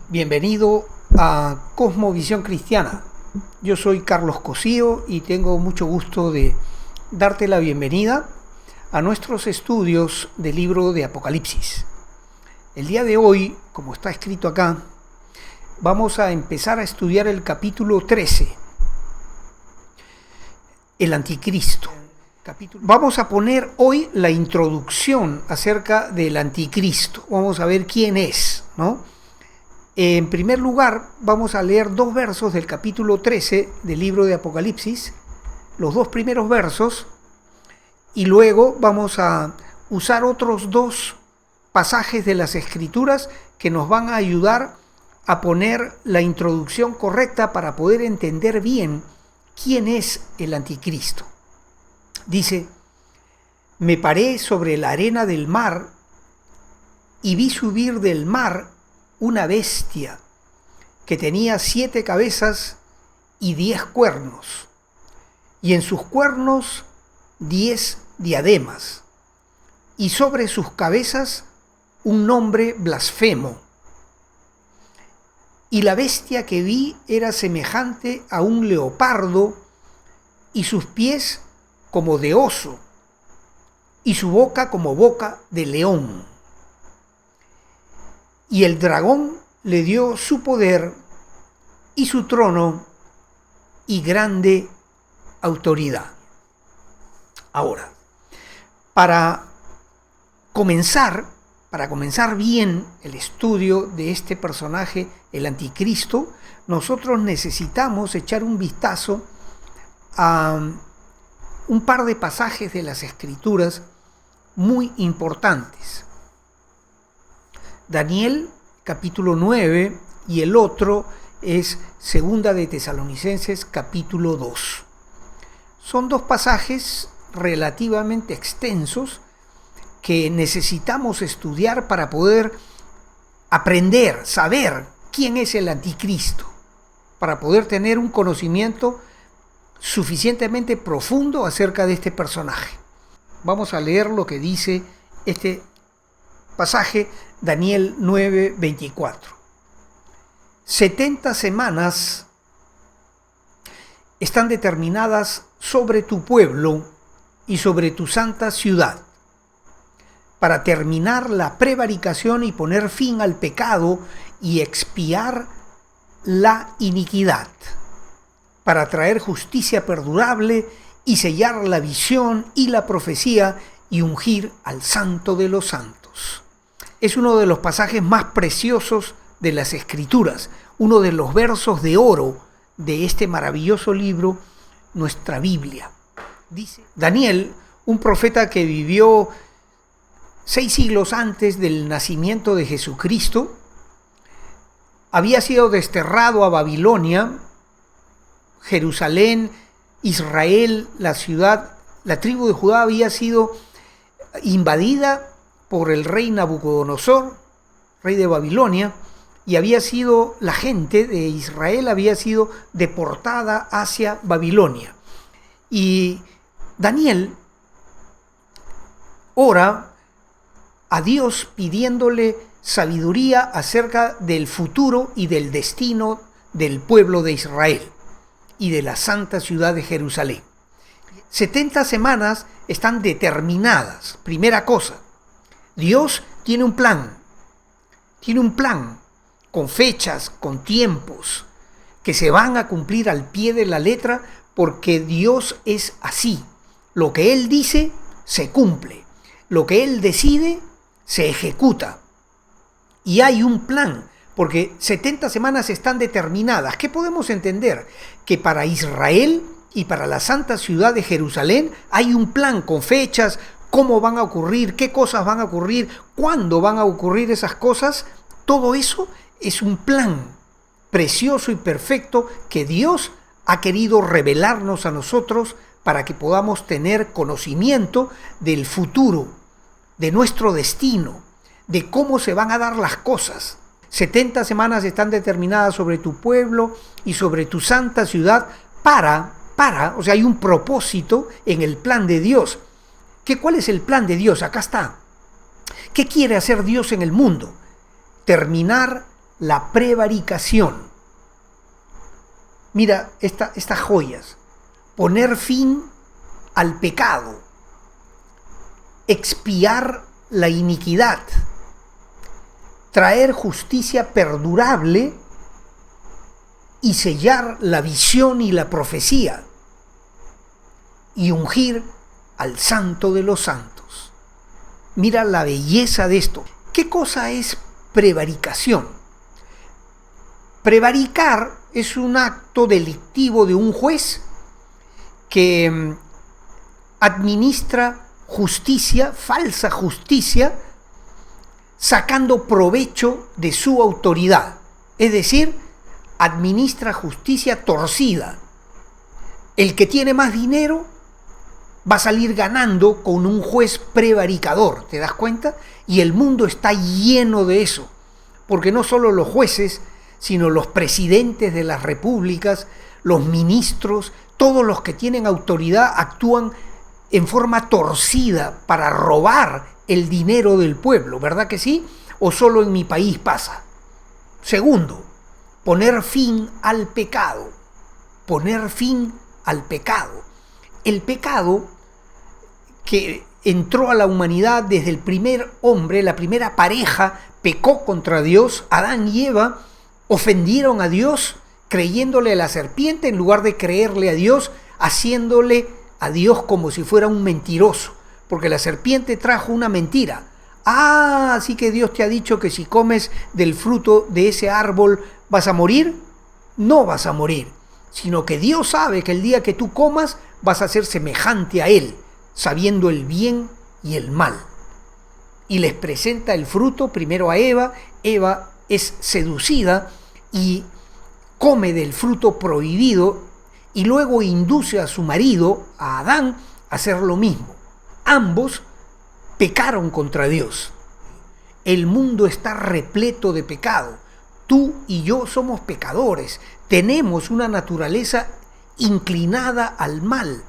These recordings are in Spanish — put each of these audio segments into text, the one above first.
Bienvenido a Cosmovisión Cristiana. Yo soy Carlos Cosío y tengo mucho gusto de darte la bienvenida a nuestros estudios del libro de Apocalipsis. El día de hoy, como está escrito acá, vamos a empezar a estudiar el capítulo 13, el Anticristo. Vamos a poner hoy la introducción acerca del Anticristo. Vamos a ver quién es, ¿no? En primer lugar, vamos a leer dos versos del capítulo 13 del libro de Apocalipsis, los dos primeros versos, y luego vamos a usar otros dos pasajes de las Escrituras que nos van a ayudar a poner la introducción correcta para poder entender bien quién es el Anticristo. Dice: me paré sobre la arena del mar y vi subir del mar una bestia que tenía 7 cabezas y 10 cuernos, y en sus cuernos 10 diademas, y sobre sus cabezas un nombre blasfemo. Y la bestia que vi era semejante a un leopardo, y sus pies como de oso, y su boca como boca de león. Y el dragón le dio su poder y su trono y grande autoridad. Ahora, para comenzar bien el estudio de este personaje, el Anticristo, nosotros necesitamos echar un vistazo a un par de pasajes de las Escrituras muy importantes. Daniel, capítulo 9, y el otro es Segunda de Tesalonicenses, capítulo 2. Son dos pasajes relativamente extensos que necesitamos estudiar para poder aprender, saber quién es el Anticristo, para poder tener un conocimiento suficientemente profundo acerca de este personaje. Vamos a leer lo que dice este pasaje, Daniel 9, 24. 70 semanas están determinadas sobre tu pueblo y sobre tu santa ciudad, para terminar la prevaricación y poner fin al pecado y expiar la iniquidad, para traer justicia perdurable y sellar la visión y la profecía y ungir al Santo de los Santos. Es uno de los pasajes más preciosos de las Escrituras, uno de los versos de oro de este maravilloso libro, nuestra Biblia. Dice Daniel, un profeta que vivió 6 siglos antes del nacimiento de Jesucristo, había sido desterrado a Babilonia. Jerusalén, Israel, la ciudad, la tribu de Judá había sido invadida por el rey Nabucodonosor, rey de Babilonia, y la gente de Israel había sido deportada hacia Babilonia. Y Daniel ora a Dios pidiéndole sabiduría acerca del futuro y del destino del pueblo de Israel y de la santa ciudad de Jerusalén. 70 semanas están determinadas. Primera cosa, Dios tiene un plan con fechas, con tiempos, que se van a cumplir al pie de la letra, porque Dios es así. Lo que Él dice, se cumple. Lo que Él decide, se ejecuta. Y hay un plan, porque 70 semanas están determinadas. ¿Qué podemos entender? Que para Israel y para la santa ciudad de Jerusalén hay un plan con fechas, cómo van a ocurrir, qué cosas van a ocurrir, cuándo van a ocurrir esas cosas. Todo eso es un plan precioso y perfecto que Dios ha querido revelarnos a nosotros para que podamos tener conocimiento del futuro, de nuestro destino, de cómo se van a dar las cosas. 70 semanas están determinadas sobre tu pueblo y sobre tu santa ciudad o sea, hay un propósito en el plan de Dios. ¿Cuál es el plan de Dios? Acá está. ¿Qué quiere hacer Dios en el mundo? Terminar la prevaricación. Mira estas joyas. Poner fin al pecado, expiar la iniquidad, traer justicia perdurable y sellar la visión y la profecía, y ungir al Santo de los Santos. Mira la belleza de esto. ¿Qué cosa es prevaricación? Prevaricar es un acto delictivo de un juez que administra justicia, falsa justicia, sacando provecho de su autoridad. Es decir, administra justicia torcida. El que tiene más dinero va a salir ganando con un juez prevaricador, ¿te das cuenta? Y el mundo está lleno de eso, porque no solo los jueces, sino los presidentes de las repúblicas, los ministros, todos los que tienen autoridad actúan en forma torcida para robar el dinero del pueblo, ¿verdad que sí? ¿O solo en mi país pasa? Segundo, poner fin al pecado. Poner fin al pecado. El pecado que entró a la humanidad desde el primer hombre, la primera pareja, pecó contra Dios. Adán y Eva ofendieron a Dios creyéndole a la serpiente en lugar de creerle a Dios, haciéndole a Dios como si fuera un mentiroso, porque la serpiente trajo una mentira. Así que Dios te ha dicho que si comes del fruto de ese árbol vas a morir. No vas a morir, sino que Dios sabe que el día que tú comas vas a ser semejante a Él, sabiendo el bien y el mal. Y les presenta el fruto primero a Eva. Eva es seducida y come del fruto prohibido, y luego induce a su marido, a Adán, a hacer lo mismo. Ambos pecaron contra Dios. El mundo está repleto de pecado. Tú y yo somos pecadores. Tenemos una naturaleza inclinada al mal.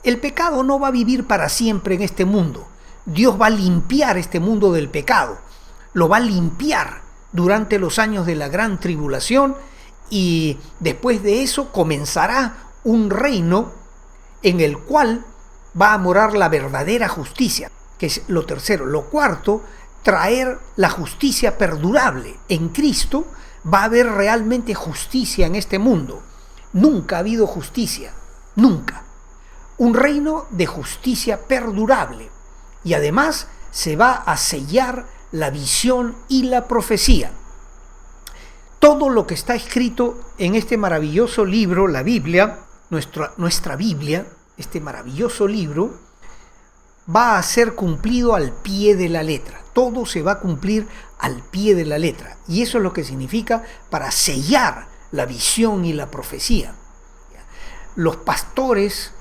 El pecado no va a vivir para siempre en este mundo. Dios va a limpiar este mundo del pecado. Lo va a limpiar durante los años de la gran tribulación, y después de eso comenzará un reino en el cual va a morar la verdadera justicia, que es lo tercero. Lo cuarto, traer la justicia perdurable. En Cristo va a haber realmente justicia en este mundo. Nunca ha habido justicia, nunca. Un reino de justicia perdurable. Y además se va a sellar la visión y la profecía. Todo lo que está escrito en este maravilloso libro, la Biblia, nuestra Biblia, este maravilloso libro, va a ser cumplido al pie de la letra. Todo se va a cumplir al pie de la letra. Y eso es lo que significa para sellar la visión y la profecía. Los pastores,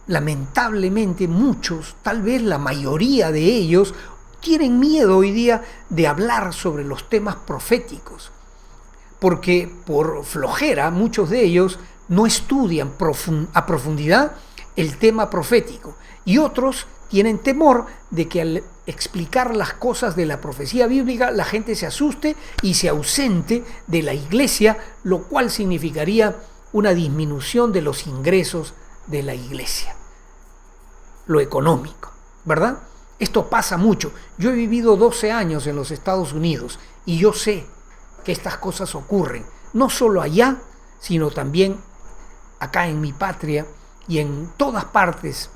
lamentablemente muchos, tal vez la mayoría de ellos, tienen miedo hoy día de hablar sobre los temas proféticos, porque por flojera muchos de ellos no estudian a profundidad el tema profético, y otros tienen temor de que al explicar las cosas de la profecía bíblica la gente se asuste y se ausente de la iglesia, lo cual significaría una disminución de los ingresos de la iglesia, lo económico, ¿verdad? Esto pasa mucho. Yo he vivido 12 años en los Estados Unidos y yo sé que estas cosas ocurren, no solo allá, sino también acá en mi patria y en todas partes.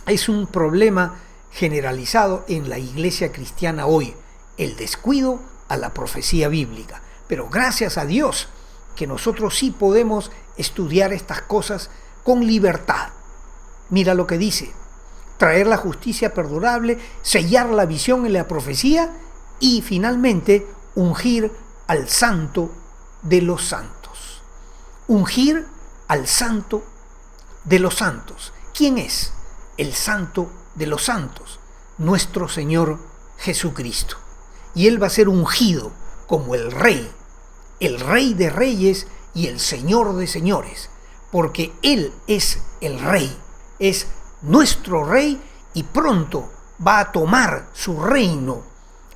Es un problema generalizado en la iglesia cristiana hoy, el descuido a la profecía bíblica. Pero gracias a Dios que nosotros sí podemos estudiar estas cosas con libertad. Mira lo que dice: traer la justicia perdurable, sellar la visión y la profecía, y finalmente ungir al Santo de los Santos. Ungir al Santo de los Santos. ¿Quién es el Santo de los Santos? Nuestro Señor Jesucristo. Y Él va a ser ungido como el Rey de Reyes y el Señor de Señores, porque Él es el Rey, es nuestro Rey, y pronto va a tomar su reino,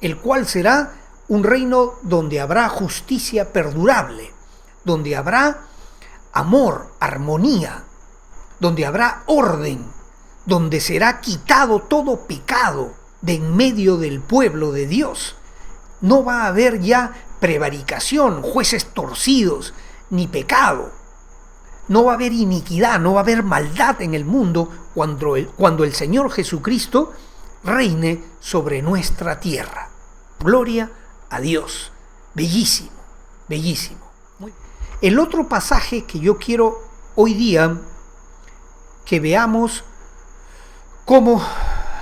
el cual será un reino donde habrá justicia perdurable, donde habrá amor, armonía, donde habrá orden, donde será quitado todo pecado de en medio del pueblo de Dios. No va a haber ya prevaricación, jueces torcidos, ni pecado. No va a haber iniquidad, no va a haber maldad en el mundo cuando el Señor Jesucristo reine sobre nuestra tierra. Gloria a Dios. Bellísimo, bellísimo. El otro pasaje que yo quiero hoy día que veamos como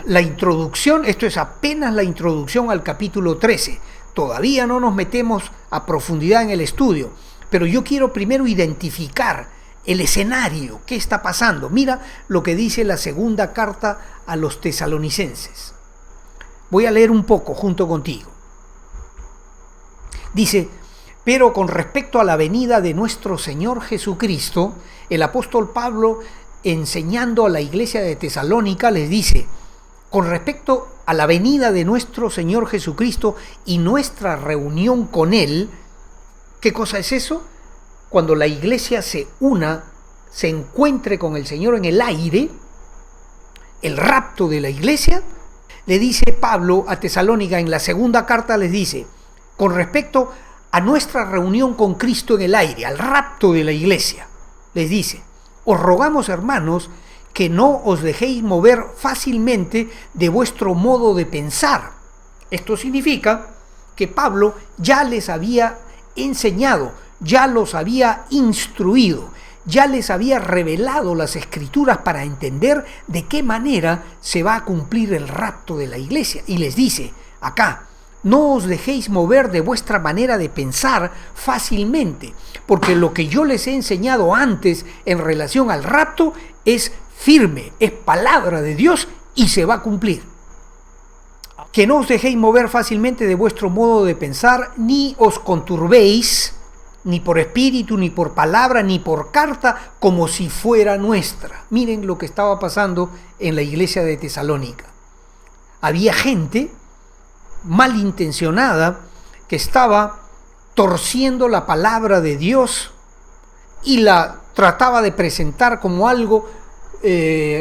la introducción, esto es apenas la introducción al capítulo 13. Todavía no nos metemos a profundidad en el estudio, pero yo quiero primero identificar el escenario, qué está pasando. Mira lo que dice la segunda carta a los tesalonicenses. Voy a leer un poco junto contigo. Dice: pero con respecto a la venida de nuestro Señor Jesucristo, el apóstol Pablo, enseñando a la iglesia de Tesalónica, les dice: con respecto a la venida de nuestro Señor Jesucristo y nuestra reunión con Él, ¿qué cosa es eso? Cuando la iglesia se una, se encuentre con el Señor en el aire, el rapto de la iglesia, le dice Pablo a Tesalónica en la segunda carta, les dice, con respecto a nuestra reunión con Cristo en el aire, al rapto de la iglesia, les dice: os rogamos, hermanos, que no os dejéis mover fácilmente de vuestro modo de pensar. Esto significa que Pablo ya les había enseñado, ya los había instruido, ya les había revelado las Escrituras para entender de qué manera se va a cumplir el rapto de la iglesia. Y les dice acá: no os dejéis mover de vuestra manera de pensar fácilmente, porque lo que yo les he enseñado antes en relación al rapto es firme, es palabra de Dios y se va a cumplir. Que no os dejéis mover fácilmente de vuestro modo de pensar, ni os conturbéis, ni por espíritu, ni por palabra, ni por carta, como si fuera nuestra. Miren lo que estaba pasando en la iglesia de Tesalónica. Había gente malintencionada que estaba torciendo la palabra de Dios y la trataba de presentar como algo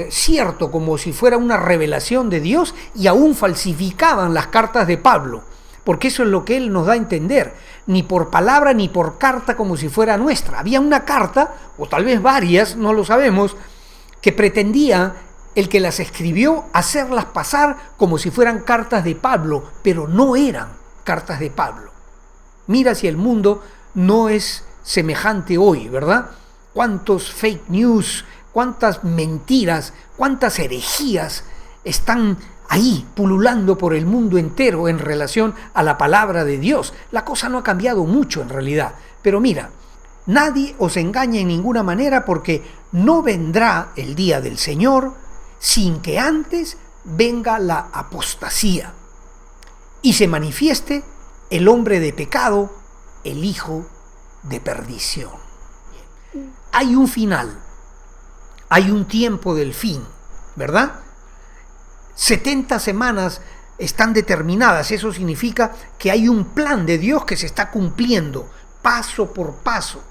cierto, como si fuera una revelación de Dios, y aún falsificaban las cartas de Pablo, porque eso es lo que él nos da a entender: ni por palabra ni por carta como si fuera nuestra. Había una carta, o tal vez varias, no lo sabemos, que pretendía el que las escribió hacerlas pasar como si fueran cartas de Pablo, pero no eran cartas de Pablo. Mira si el mundo no es semejante hoy, ¿verdad? Cuántos fake news, cuántas mentiras, cuántas herejías están ahí pululando por el mundo entero en relación a la palabra de Dios. La cosa no ha cambiado mucho en realidad, pero mira, nadie os engañe en ninguna manera, porque no vendrá el día del Señor sin que antes venga la apostasía y se manifieste el hombre de pecado, el hijo de perdición. Hay un final, hay un tiempo del fin, ¿verdad? 70 semanas están determinadas. Eso significa que hay un plan de Dios que se está cumpliendo paso por paso,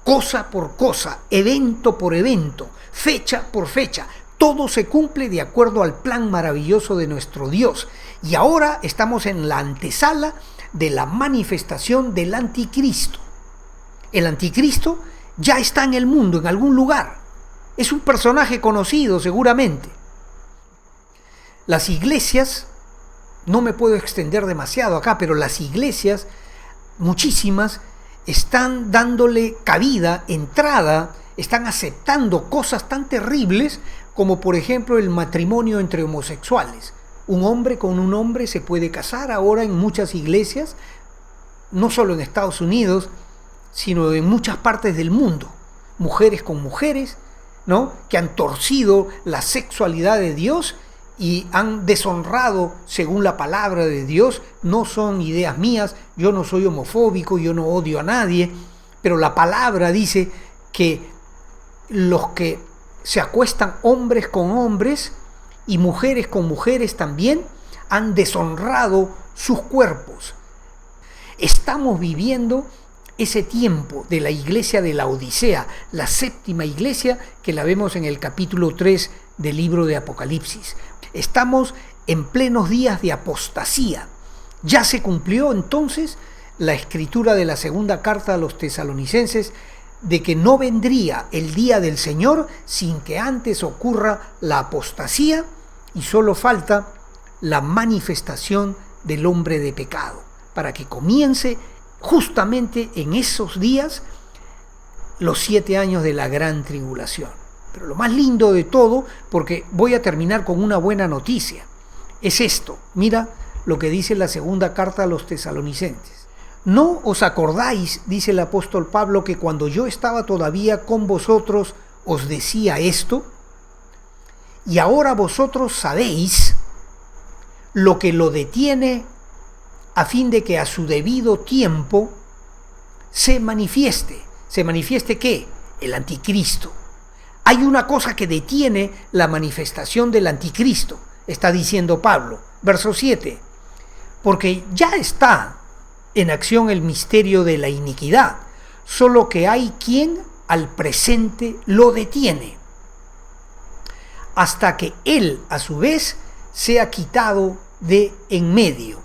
cosa por cosa, evento por evento, fecha por fecha. Todo se cumple de acuerdo al plan maravilloso de nuestro Dios. Y ahora estamos en la antesala de la manifestación del anticristo. El anticristo ya está en el mundo, en algún lugar. Es un personaje conocido seguramente. Las iglesias, no me puedo extender demasiado acá, pero las iglesias, muchísimas, están dándole cabida, entrada, están aceptando cosas tan terribles como por ejemplo el matrimonio entre homosexuales. Un hombre con un hombre se puede casar ahora en muchas iglesias, no solo en Estados Unidos, sino en muchas partes del mundo. Mujeres con mujeres, ¿no?, que han torcido la sexualidad de Dios y han deshonrado según la palabra de Dios. No son ideas mías, yo no soy homofóbico, yo no odio a nadie, pero la palabra dice que los que se acuestan hombres con hombres y mujeres con mujeres también han deshonrado sus cuerpos, Estamos viviendo ese tiempo de la iglesia de la Odisea, la séptima iglesia que la vemos en el capítulo 3 del libro de Apocalipsis. Estamos en plenos días de apostasía. Ya se cumplió entonces la escritura de la segunda carta a los tesalonicenses de que no vendría el día del Señor sin que antes ocurra la apostasía, y solo falta la manifestación del hombre de pecado para que comience justamente en esos días los 7 años de la gran tribulación. Pero lo más lindo de todo, porque voy a terminar con una buena noticia, es esto. Mira lo que dice la segunda carta a los tesalonicenses. ¿No os acordáis, dice el apóstol Pablo, que cuando yo estaba todavía con vosotros os decía esto? Y ahora vosotros sabéis lo que lo detiene, a fin de que a su debido tiempo se manifieste. ¿Se manifieste qué? El anticristo. Hay una cosa que detiene la manifestación del anticristo, está diciendo Pablo. Verso 7. Porque ya está en acción el misterio de la iniquidad, solo que hay quien al presente lo detiene, hasta que él a su vez sea quitado de en medio.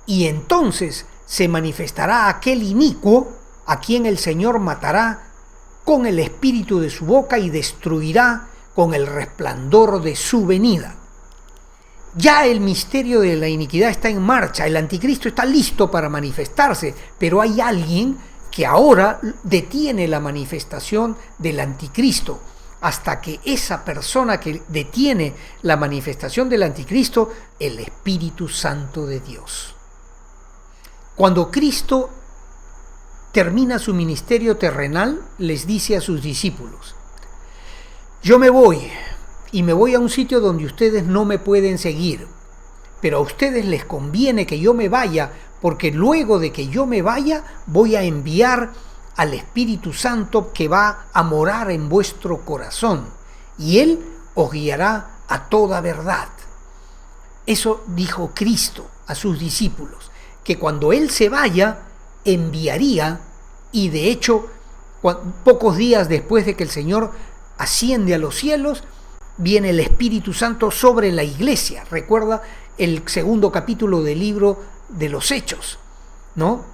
Y entonces se manifestará aquel inicuo a quien el Señor matará con el espíritu de su boca y destruirá con el resplandor de su venida. Ya el misterio de la iniquidad está en marcha, el anticristo está listo para manifestarse, pero hay alguien que ahora detiene la manifestación del anticristo, hasta que esa persona que detiene la manifestación del anticristo, el Espíritu Santo de Dios. Cuando Cristo termina su ministerio terrenal, les dice a sus discípulos: yo me voy, y me voy a un sitio donde ustedes no me pueden seguir, pero a ustedes les conviene que yo me vaya, porque luego de que yo me vaya voy a enviar al Espíritu Santo que va a morar en vuestro corazón, y Él os guiará a toda verdad. Eso dijo Cristo a sus discípulos, que cuando Él se vaya, enviaría, y de hecho, pocos días después de que el Señor asciende a los cielos, viene el Espíritu Santo sobre la iglesia. Recuerda el segundo capítulo del libro de los Hechos, ¿no?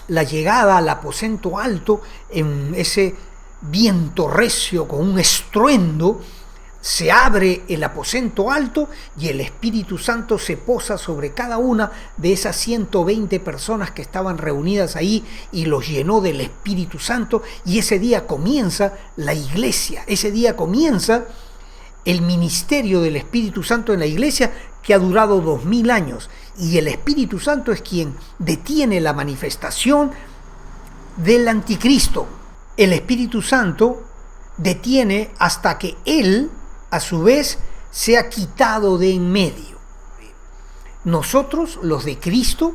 La llegada al aposento alto en ese viento recio con un estruendo, se abre el aposento alto y el Espíritu Santo se posa sobre cada una de esas 120 personas que estaban reunidas ahí y los llenó del Espíritu Santo, y ese día comienza la iglesia, ese día comienza el ministerio del Espíritu Santo en la iglesia, que ha durado 2000 años, y el Espíritu Santo es quien detiene la manifestación del anticristo. El Espíritu Santo detiene hasta que Él, a su vez, sea quitado de en medio. Nosotros, los de Cristo,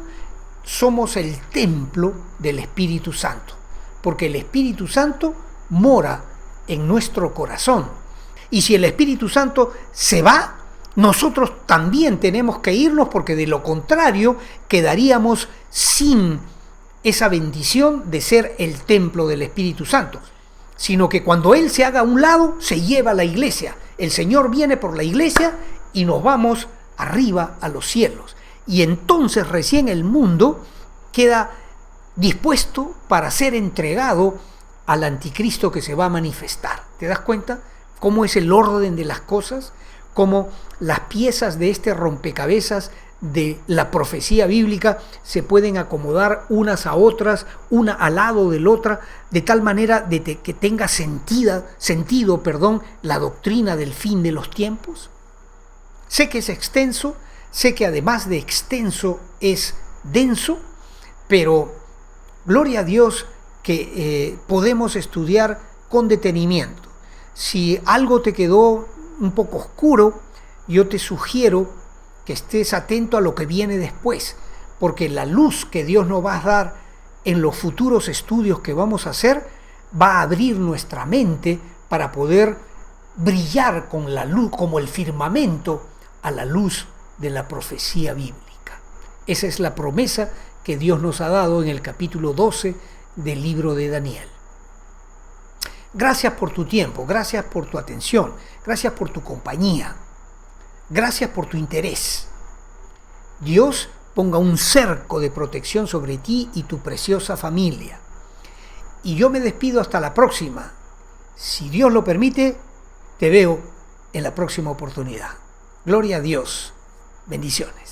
somos el templo del Espíritu Santo, porque el Espíritu Santo mora en nuestro corazón. Y si el Espíritu Santo se va, nosotros también tenemos que irnos, porque de lo contrario quedaríamos sin esa bendición de ser el templo del Espíritu Santo. Sino que cuando Él se haga a un lado, se lleva a la iglesia. El Señor viene por la iglesia y nos vamos arriba a los cielos. Y entonces recién el mundo queda dispuesto para ser entregado al anticristo que se va a manifestar. ¿Te das cuenta cómo es el orden de las cosas? Cómo las piezas de este rompecabezas de la profecía bíblica se pueden acomodar unas a otras, una al lado de la otra, de tal manera de que tenga sentido, la doctrina del fin de los tiempos. Sé que es extenso, sé que además de extenso es denso, pero gloria a Dios que podemos estudiar con detenimiento. Si algo te quedó un poco oscuro, yo te sugiero que estés atento a lo que viene después, porque la luz que Dios nos va a dar en los futuros estudios que vamos a hacer va a abrir nuestra mente para poder brillar con la luz, como el firmamento, a la luz de la profecía bíblica. Esa es la promesa que Dios nos ha dado en el capítulo 12 del libro de Daniel. Gracias por tu tiempo, gracias por tu atención, gracias por tu compañía, gracias por tu interés. Dios ponga un cerco de protección sobre ti y tu preciosa familia. Y yo me despido hasta la próxima. Si Dios lo permite, te veo en la próxima oportunidad. Gloria a Dios. Bendiciones.